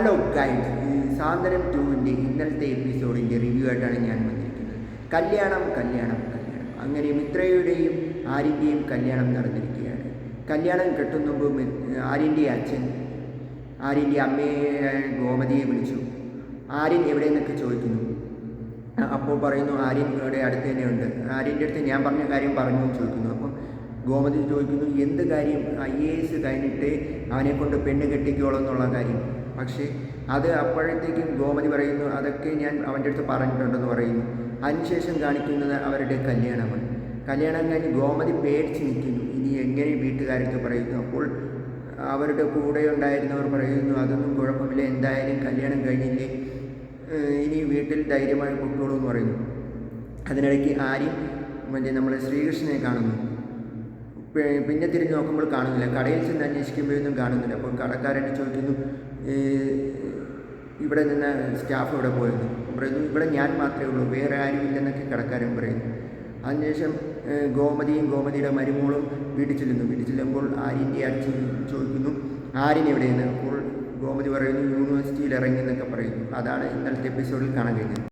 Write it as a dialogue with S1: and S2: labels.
S1: Hello guys, സാന്ത്വനം 2-ൻ്റെ ഇന്നലത്തെ എപ്പിസോഡിൻ്റെ review ആയിട്ടാണ് ഞാൻ വന്നിരിക്കുന്നത്. കല്യാണം കല്യാണം കല്യാണം അങ്ങനെ മിത്രയുടെയും ആര്യൻ്റെയും കല്യാണം നടന്നിരിക്കുകയാണ്. കല്യാണം കെട്ടുന്ന മുമ്പ് ആര്യൻ്റെ അച്ഛൻ ആര്യൻ്റെ അമ്മയെ ഗോമതിയെ വിളിച്ചു. ആര്യൻ എവിടെയെന്നൊക്കെ ചോദിക്കുന്നു. അപ്പോൾ പറയുന്നു ആര്യൻ ഇവിടെ അടുത്ത് തന്നെ ഉണ്ട്. ആര്യൻ്റെ അടുത്ത് ഞാൻ പറഞ്ഞ കാര്യം പറഞ്ഞു എന്ന് ചോദിക്കുന്നു. അപ്പം ഗോമതി ചോദിക്കുന്നു, എന്ത് കാര്യം? IAS കഴിഞ്ഞിട്ട് അവനെ കൊണ്ട് പെണ്ണ് കെട്ടിക്കോളൂ എന്നുള്ള കാര്യം. പക്ഷേ അത് അപ്പോഴത്തേക്കും ഗോമതി പറയുന്നു, അതൊക്കെ ഞാൻ അവൻ്റെ അടുത്ത് പറഞ്ഞിട്ടുണ്ടെന്ന് പറയുന്നു. അതിനുശേഷം കാണിക്കുന്നത് അവരുടെ കല്യാണമാണ്. കല്യാണം കഴിഞ്ഞ് ഗോമതി പേടിച്ച് നിൽക്കുന്നു. ഇനി എങ്ങനെ വീട്ടുകാരടുത്ത് പറയുന്നു. അപ്പോൾ അവരുടെ കൂടെ ഉണ്ടായിരുന്നവർ പറയുന്നു, അതൊന്നും കുഴപ്പമില്ല, എന്തായാലും കല്യാണം കഴിഞ്ഞില്ലേ, ഇനി വീട്ടിൽ ധൈര്യമായി പൊക്കോളൂ എന്ന് പറയുന്നു. അതിനിടയ്ക്ക് ആര്യം നമ്മൾ ശ്രീകൃഷ്ണനെ കാണുന്നു. പിന്നെ തിരിഞ്ഞ് നോക്കുമ്പോൾ കാണുന്നില്ല. കടയിൽ ചെന്ന് അന്വേഷിക്കുമ്പോഴൊന്നും കാണുന്നില്ല. അപ്പോൾ കടക്കാരനെ ചോദിക്കുന്നു, ഇവിടെ നിന്ന് സ്റ്റാഫ് ഇവിടെ പോയിരുന്നു. പറയുന്നു, ഇവിടെ ഞാൻ മാത്രമേ ഉള്ളൂ, വേറെ ആരും ഇല്ലെന്നൊക്കെ കടക്കാരൻ പറയുന്നു. അതിനുശേഷം ഗോമതിയും ഗോമതിയുടെ മരുമോളും വീട്ടിൽ ചെല്ലുന്നു. വീട്ടിൽ ചെല്ലുമ്പോൾ ആര്യൻ്റെ അച്ഛൻ ചോദിക്കുന്നു, ആര്യൻ എവിടെയെന്ന്. അപ്പോൾ ഗോമതി പറയുന്നു, യൂണിവേഴ്സിറ്റിയിൽ ഇറങ്ങി എന്നൊക്കെ പറയുന്നു. അതാണ് ഇന്നലത്തെ എപ്പിസോഡിൽ കാണാൻ കഴിഞ്ഞത്.